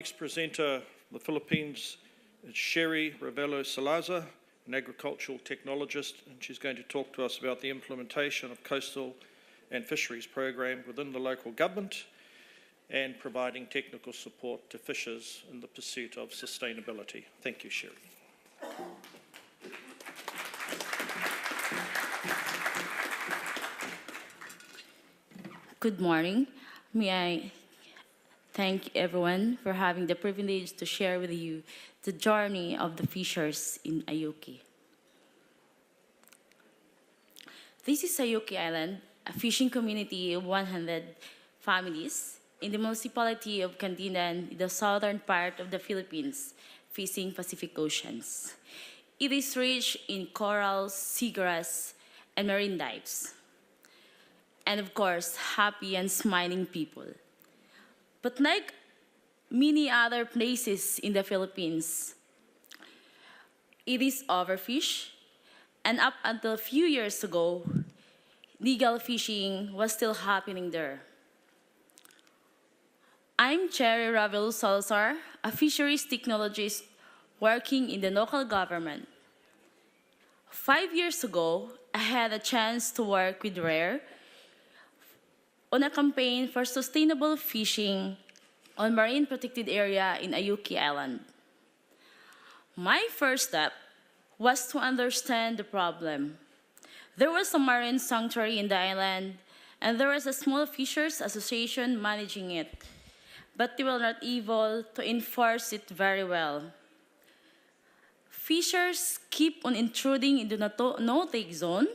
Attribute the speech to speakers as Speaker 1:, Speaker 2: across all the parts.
Speaker 1: Next presenter from the Philippines is Sherry Ravelo Salazar, an agricultural technologist, and she's going to talk to us about the implementation of coastal and fisheries program within the local government and providing technical support to fishers in the pursuit of sustainability. Thank you, Sherry.
Speaker 2: Good morning. May I thank everyone for having the privilege to share with you the journey of the fishers in Ayuki. This is Ayuki Island, a fishing community of 100 families in the municipality of Cantinan, in the southern part of the Philippines, facing Pacific Oceans. It is rich in corals, seagrass, and marine dives. And of course, happy and smiling people. But like many other places in the Philippines, it is overfished, and up until a few years ago, legal fishing was still happening there. I'm Ravelo Salazar, a fisheries technologist working in the local government. 5 years ago, I had a chance to work with RARE on a campaign for sustainable fishing on marine protected area in Ayuki Island. My first step was to understand the problem. There was a marine sanctuary in the island, and there was a small fishers association managing it, but they were not able to enforce it very well. Fishers keep on intruding into the no-take zone,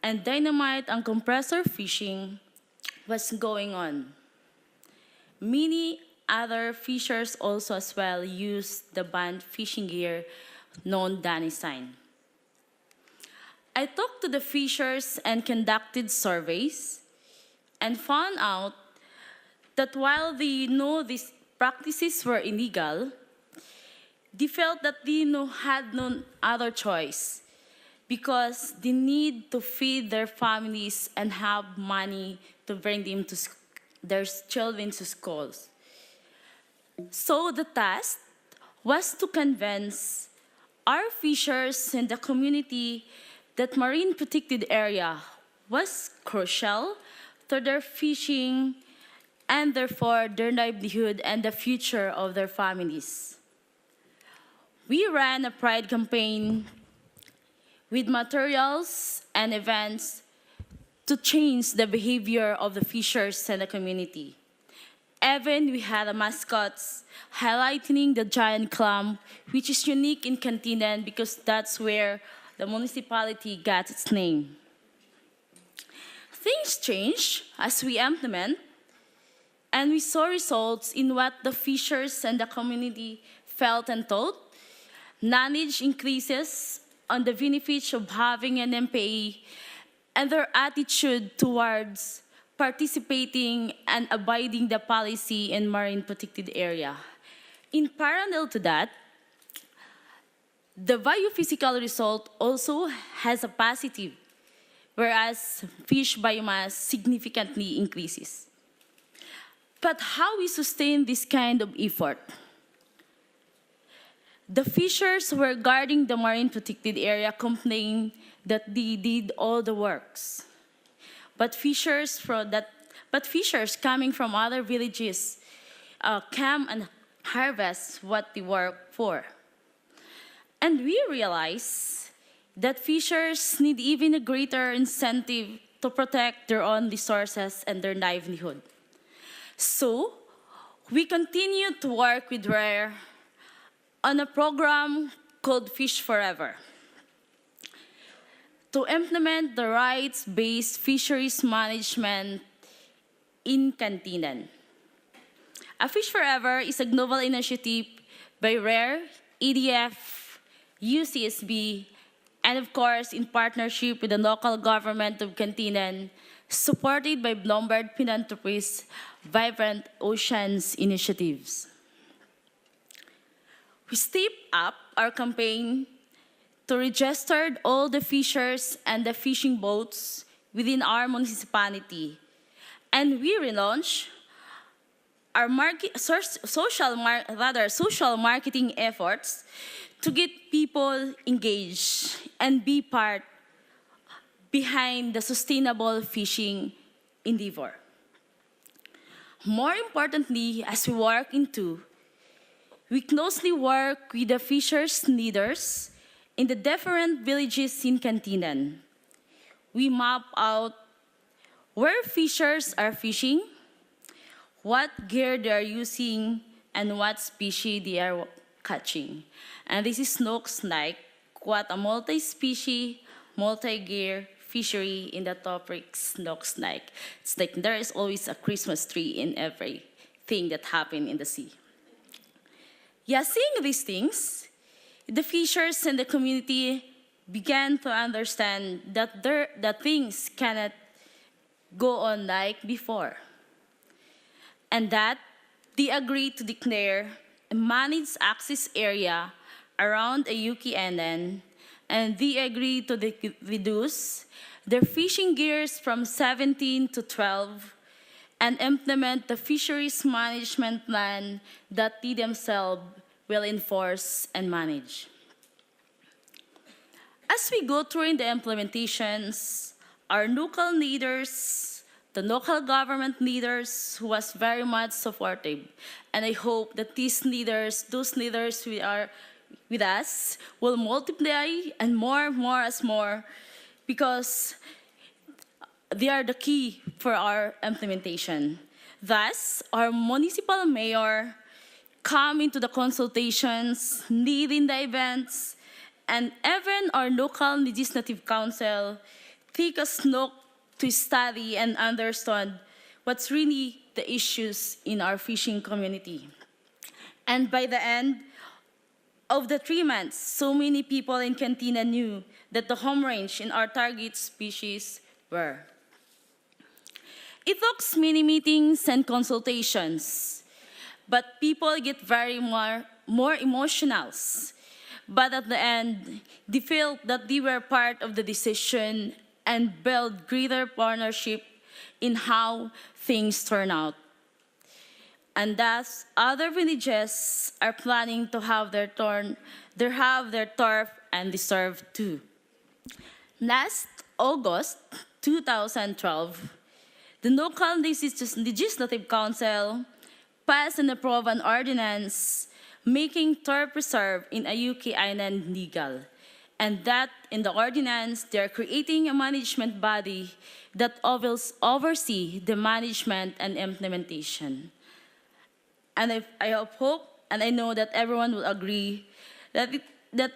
Speaker 2: and dynamite and compressor fishing was going on. Many other fishers also as well used the banned fishing gear known Danny sign. I talked to the fishers and conducted surveys and found out that while they know these practices were illegal, they felt that they had no other choice because they need to feed their families and have money to bring them to their children to schools. So the task was to convince our fishers in the community that marine protected area was crucial to their fishing and therefore their livelihood and the future of their families. We ran a pride campaign with materials and events to change the behavior of the fishers and the community. Even we had a mascots highlighting the giant clam, which is unique in Cantinan because that's where the municipality got its name. Things changed as we implement, and we saw results in what the fishers and the community felt and thought. Knowledge increases on the benefits of having an MPA and their attitude towards participating and abiding the policy in marine protected area. In parallel to that, the biophysical result also has a positive, whereas fish biomass significantly increases. But how we sustain this kind of effort? The fishers who were guarding the marine protected area complained that they did all the works. But fishers coming from other villages come and harvest what they work for. And we realize that fishers need even a greater incentive to protect their own resources and their livelihood. So we continue to work with RARE on a program called Fish Forever to implement the rights-based fisheries management in Cantinan. A Fish Forever is a global initiative by RARE, EDF, UCSB, and of course in partnership with the local government of Cantinan, supported by Bloomberg Philanthropies' Vibrant Oceans initiatives. We stepped up our campaign to register all the fishers and the fishing boats within our municipality. And we relaunched our social marketing efforts to get people engaged and be part behind the sustainable fishing endeavor. More importantly, as we work into, we closely work with the fishers leaders in the different villages in Cantinan. We map out where fishers are fishing, what gear they are using, and what species they are catching. And this is looks like what a multi-species, multi-gear fishery in the tropics looks like. It's like there is always a Christmas tree in everything that happens in the sea. Yeah, seeing these things, the fishers and the community began to understand that things cannot go on like before. And that they agreed to declare a managed access area around Ayuki Island, and they agreed to reduce their fishing gears from 17 to 12 and implement the fisheries management plan that they themselves will enforce and manage. As we go through in the implementations, our local leaders, the local government leaders who was very much supportive, and I hope that these leaders, those leaders who are with us, will multiply and more as more, because they are the key for our implementation. Thus, our municipal mayor come into the consultations, leading the events, and even our local legislative council take a look to study and understand what's really the issues in our fishing community. And by the end of the 3 months, so many people in Cantina knew that the home range in our target species were. It took many meetings and consultations, but people get very more emotional. But at the end, they felt that they were part of the decision and build greater partnership in how things turn out. And thus, other villages are planning to have their turf and deserve too. Last August 2012, the local legislative council passed and approved an ordinance making turf reserve in Ayuki Island legal. And that in the ordinance, they're creating a management body that oversee the management and implementation. And I hope, and I know that everyone will agree, that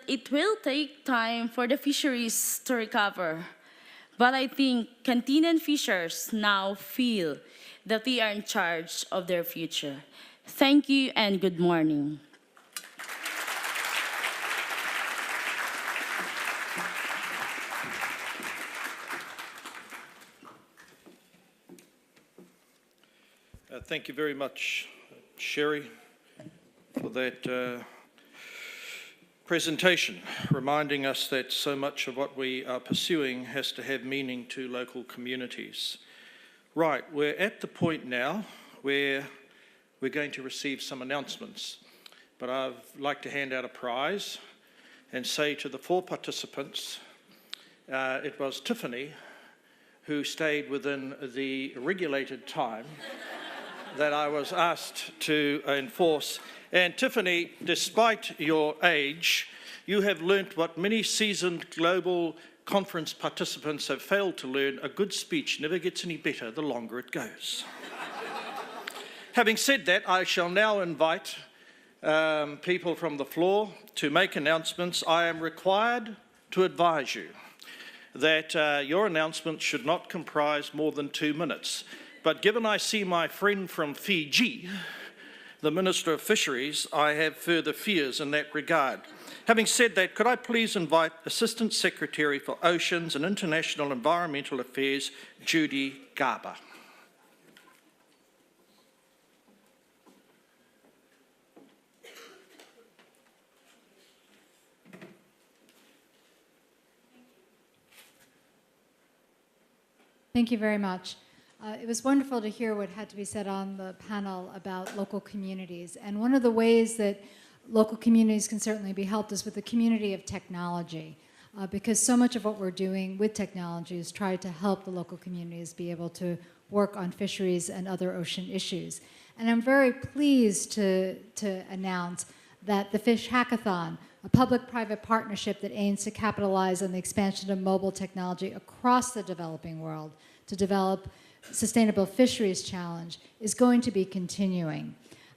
Speaker 2: it will take time for the fisheries to recover. But I think Cantinan fishers now feel that they are in charge of their future. Thank you and good morning.
Speaker 1: Thank you very much, Sherry, for that presentation, reminding us that so much of what we are pursuing has to have meaning to local communities. Right, we're at the point now where we're going to receive some announcements, but I'd like to hand out a prize and say to the 4 participants, it was Tiffany who stayed within the regulated time that I was asked to enforce. And Tiffany, despite your age, you have learnt what many seasoned global conference participants have failed to learn: a good speech never gets any better the longer it goes. Having said that, I shall now invite people from the floor to make announcements. I am required to advise you that your announcement should not comprise more than 2 minutes. But given I see my friend from Fiji, the Minister of Fisheries, I have further fears in that regard. Having said that, could I please invite Assistant Secretary for Oceans and International Environmental Affairs, Judy Garber.
Speaker 3: Thank you very much. It was wonderful to hear what had to be said on the panel about local communities. And one of the ways that local communities can certainly be helped is with the community of technology. Because so much of what we're doing with technology is try to help the local communities be able to work on fisheries and other ocean issues. And I'm very pleased to announce that the Fish Hackathon, a public-private partnership that aims to capitalize on the expansion of mobile technology across the developing world to develop Sustainable Fisheries Challenge, is going to be continuing.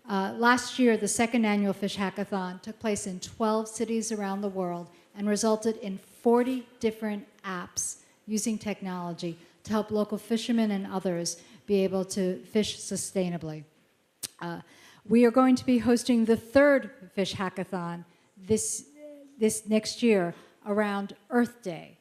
Speaker 3: Last year, the second annual Fish Hackathon took place in 12 cities around the world and resulted in 40 different apps using technology to help local fishermen and others be able to fish sustainably. We are going to be hosting the third Fish Hackathon this next year around Earth Day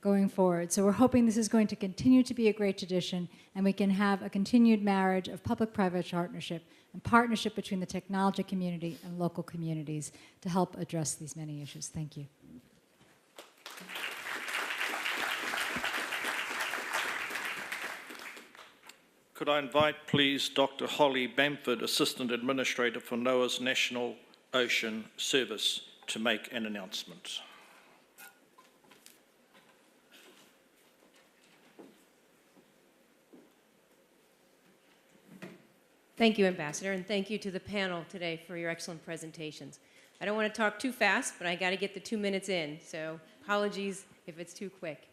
Speaker 3: going forward. So we're hoping this is going to continue to be a great tradition and we can have a continued marriage of public-private partnership and partnership between the technology community and local communities to help address these many issues. Thank you.
Speaker 1: Could I invite, please, Dr. Holly Bamford, Assistant Administrator for NOAA's National Ocean Service, to make an announcement.
Speaker 4: Thank you, Ambassador, and thank you to the panel today for your excellent presentations. I don't want to talk too fast, but I got to get the 2 minutes in, so apologies if it's too quick.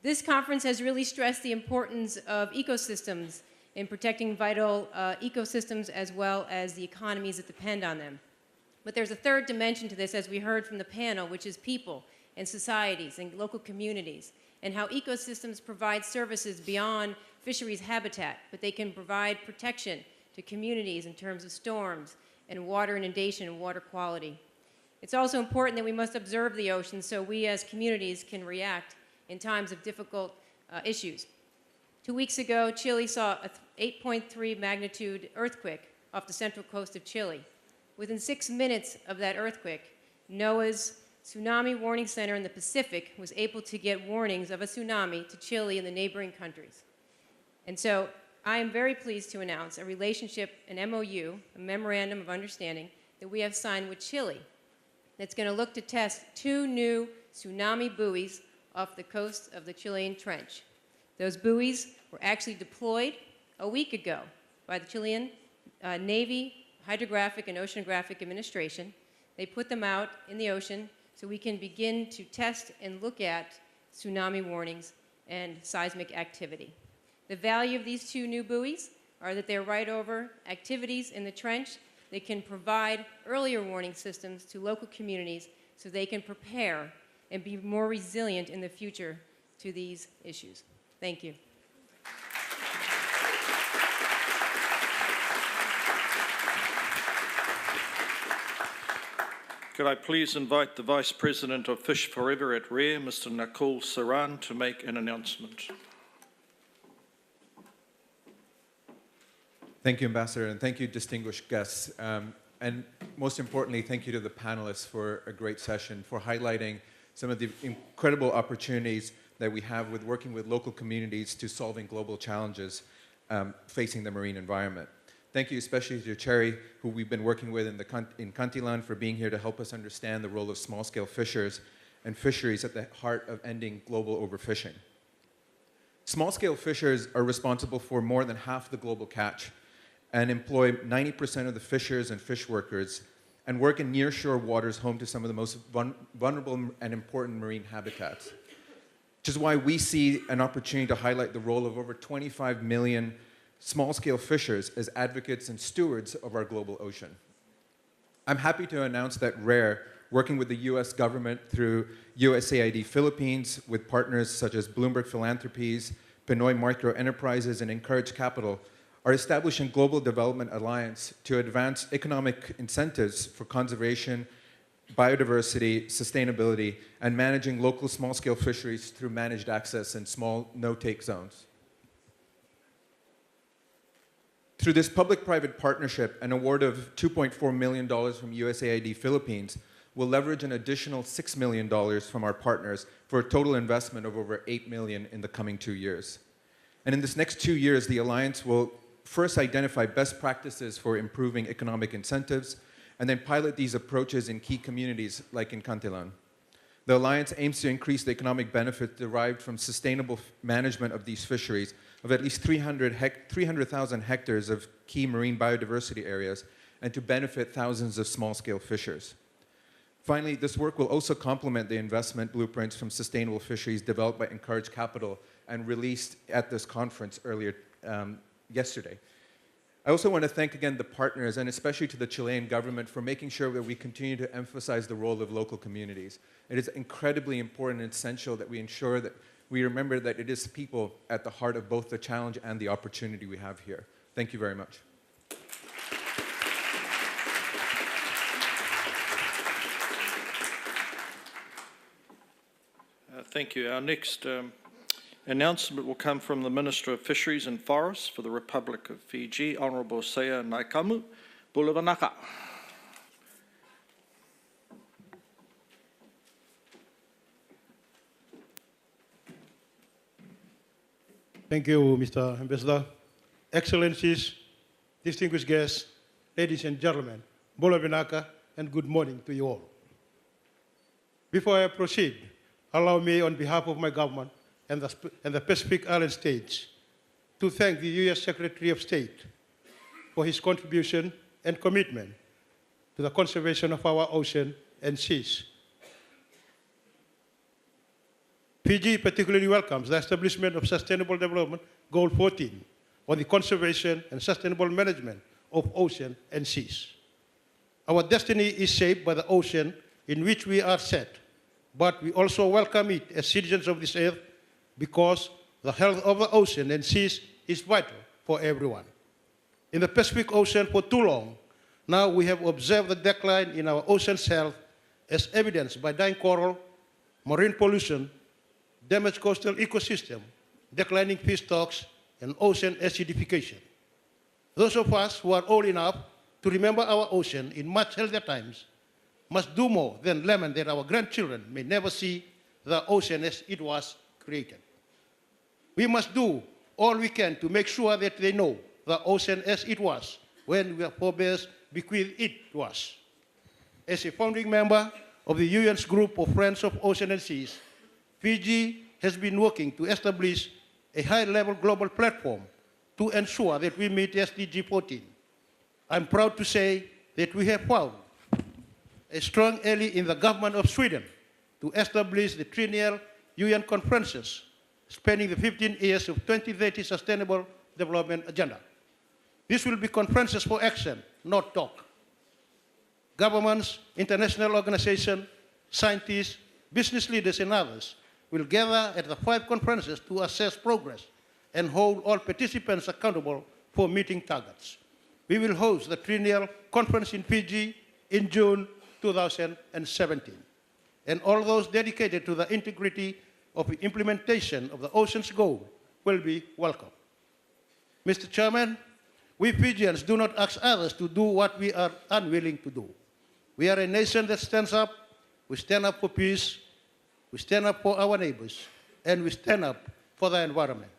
Speaker 4: This conference has really stressed the importance of ecosystems in protecting vital ecosystems as well as the economies that depend on them. But there's a third dimension to this, as we heard from the panel, which is people and societies and local communities, and how ecosystems provide services beyond fisheries habitat, but they can provide protection to communities in terms of storms and water inundation and water quality. It's also important that we must observe the ocean so we as communities can react in times of difficult issues. 2 weeks ago, Chile saw an 8.3 magnitude earthquake off the central coast of Chile. Within 6 minutes of that earthquake, NOAA's Tsunami Warning Center in the Pacific was able to get warnings of a tsunami to Chile and the neighboring countries. And so I am very pleased to announce a relationship, an MOU, a Memorandum of Understanding, that we have signed with Chile that's going to look to test 2 new tsunami buoys off the coast of the Chilean Trench. Those buoys were actually deployed a week ago by the Chilean Navy Hydrographic and Oceanographic Administration. They put them out in the ocean so we can begin to test and look at tsunami warnings and seismic activity. The value of these 2 new buoys are that they're right over activities in the trench. They can provide earlier warning systems to local communities so they can prepare and be more resilient in the future to these issues. Thank you.
Speaker 1: Could I please invite the Vice President of Fish Forever at RARE, Mr. Nakul Saran, to make an announcement.
Speaker 5: Thank you, Ambassador, and thank you, distinguished guests. And most importantly, thank you to the panelists for a great session, for highlighting some of the incredible opportunities that we have with working with local communities to solving global challenges facing the marine environment. Thank you especially to Cherry, who we've been working with in Cantilan, for being here to help us understand the role of small-scale fishers and fisheries at the heart of ending global overfishing. Small-scale fishers are responsible for more than half the global catch and employ 90% of the fishers and fish workers and work in nearshore waters home to some of the most vulnerable and important marine habitats. Which is why we see an opportunity to highlight the role of over 25 million small-scale fishers as advocates and stewards of our global ocean. I'm happy to announce that RARE, working with the US government through USAID Philippines, with partners such as Bloomberg Philanthropies, Pinoy Micro Enterprises, and Encourage Capital, are establishing Global Development Alliance to advance economic incentives for conservation, biodiversity, sustainability, and managing local small-scale fisheries through managed access and small no-take zones. Through this public-private partnership, an award of $2.4 million from USAID Philippines will leverage an additional $6 million from our partners for a total investment of over $8 million in the coming 2 years. And in this next 2 years, the Alliance will first identify best practices for improving economic incentives, and then pilot these approaches in key communities like in Cantilan. The Alliance aims to increase the economic benefit derived from sustainable management of these fisheries of at least 300,000 hectares of key marine biodiversity areas, and to benefit thousands of small-scale fishers. Finally, this work will also complement the investment blueprints from sustainable fisheries developed by Encourage Capital and released at this conference earlier yesterday. I also want to thank again the partners, and especially to the Chilean government, for making sure that we continue to emphasize the role of local communities. It is incredibly important and essential that we ensure that we remember that it is people at the heart of both the challenge and the opportunity we have here. Thank you very much.
Speaker 1: Thank you. Our next announcement will come from the Minister of Fisheries and Forests for the Republic of Fiji, Honourable Seya Naikamu Bulavanaka.
Speaker 6: Thank you, Mr. Ambassador. Excellencies, distinguished guests, ladies and gentlemen, Bulavanaka, and good morning to you all. Before I proceed, allow me, on behalf of my government and the Pacific Island states, to thank the U.S. Secretary of State for his contribution and commitment to the conservation of our ocean and seas. Fiji particularly welcomes the establishment of Sustainable Development Goal 14 on the conservation and sustainable management of ocean and seas. Our destiny is shaped by the ocean in which we are set, but we also welcome it as citizens of this earth because the health of the ocean and seas is vital for everyone. In the Pacific Ocean for too long, now we have observed the decline in our ocean's health as evidenced by dying coral, marine pollution, damaged coastal ecosystem, declining fish stocks, and ocean acidification. Those of us who are old enough to remember our ocean in much healthier times must do more than lament that our grandchildren may never see the ocean as it was created. We must do all we can to make sure that they know the ocean as it was when our forebears bequeathed it to us. As a founding member of the UN's group of Friends of Ocean and Seas, Fiji has been working to establish a high-level global platform to ensure that we meet SDG 14. I'm proud to say that we have found a strong ally in the government of Sweden to establish the triennial UN conferences spanning the 15 years of 2030 Sustainable Development Agenda. These will be conferences for action, not talk. Governments, international organizations, scientists, business leaders, and others will gather at the 5 conferences to assess progress and hold all participants accountable for meeting targets. We will host the triennial conference in Fiji in June 2017. And all those dedicated to the integrity of the implementation of the ocean's goal will be welcome. Mr. Chairman, we Fijians do not ask others to do what we are unwilling to do. We are a nation that stands up. We stand up for peace. We stand up for our neighbors, and we stand up for the environment.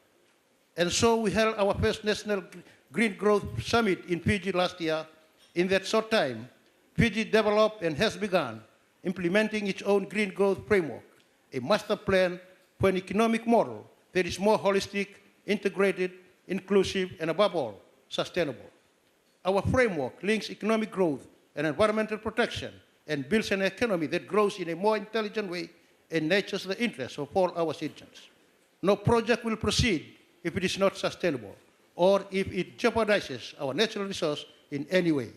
Speaker 6: And so we held our first National Green Growth Summit in Fiji last year. In that short time, Fiji developed and has begun implementing its own green growth framework, a master plan for an economic model that is more holistic, integrated, inclusive, and above all, sustainable. Our framework links economic growth and environmental protection and builds an economy that grows in a more intelligent way and nurtures the interests of all our citizens. No project will proceed if it is not sustainable or if it jeopardizes our natural resource in any way.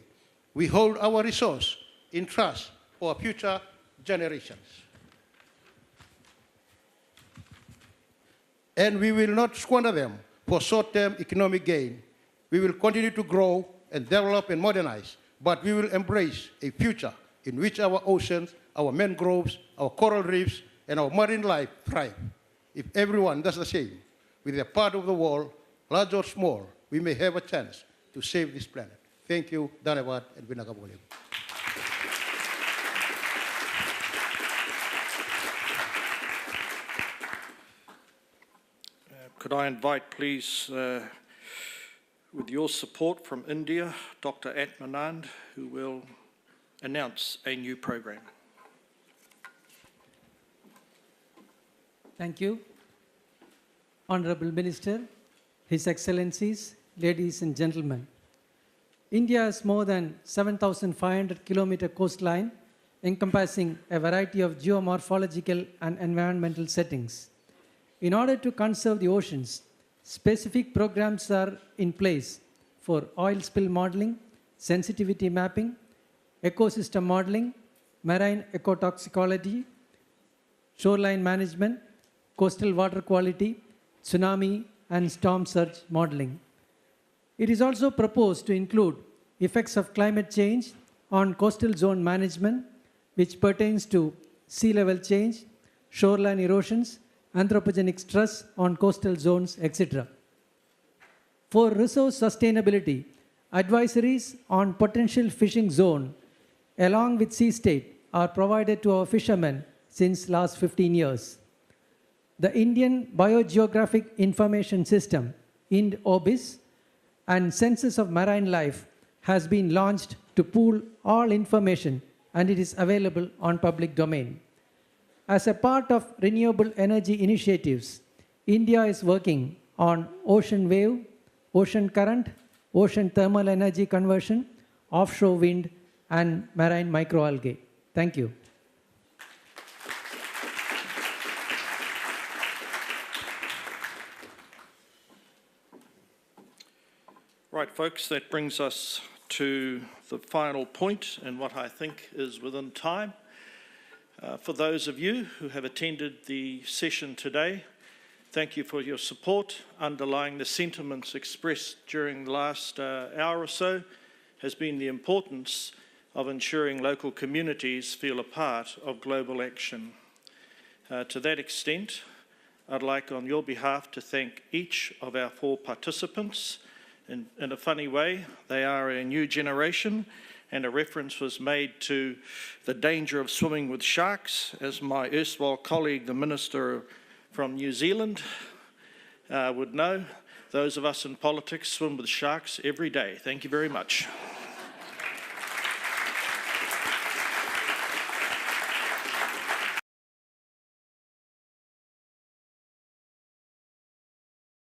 Speaker 6: We hold our resource in trust for future generations. And we will not squander them for short-term economic gain. We will continue to grow and develop and modernize, but we will embrace a future in which our oceans, our mangroves, our coral reefs, and our marine life thrive. If everyone does the same, with their part of the world, large or small, we may have a chance to save this planet. Thank you, Dhanyavad, and Vinagabole.
Speaker 1: Could I invite, please, with your support from India, Dr. Atmanand, who will announce a new program.
Speaker 7: Thank you. Honorable Minister, His Excellencies, ladies and gentlemen. India has more than 7,500 kilometer coastline encompassing a variety of geomorphological and environmental settings. In order to conserve the oceans, specific programs are in place for oil spill modeling, sensitivity mapping, ecosystem modeling, marine ecotoxicology, shoreline management, coastal water quality, tsunami and storm surge modeling. It is also proposed to include effects of climate change on coastal zone management, which pertains to sea level change, shoreline erosions, anthropogenic stress on coastal zones, etc. For resource sustainability, advisories on potential fishing zone along with sea state are provided to our fishermen since last 15 years. The Indian Biogeographic Information System, IND-OBIS, and Census of Marine Life has been launched to pool all information, and it is available on public domain. As a part of renewable energy initiatives, India is working on ocean wave, ocean current, ocean thermal energy conversion, offshore wind, and marine microalgae. Thank you.
Speaker 1: Right, folks, that brings us to the final point and what I think is within time. For those of you who have attended the session today, thank you for your support. Underlying the sentiments expressed during the last hour or so has been the importance of ensuring local communities feel a part of global action. To that extent, I'd like on your behalf to thank each of our 4 participants. In a funny way, they are a new generation, and a reference was made to the danger of swimming with sharks, as my erstwhile colleague, the Minister from New Zealand, would know. Those of us in politics swim with sharks every day. Thank you very much.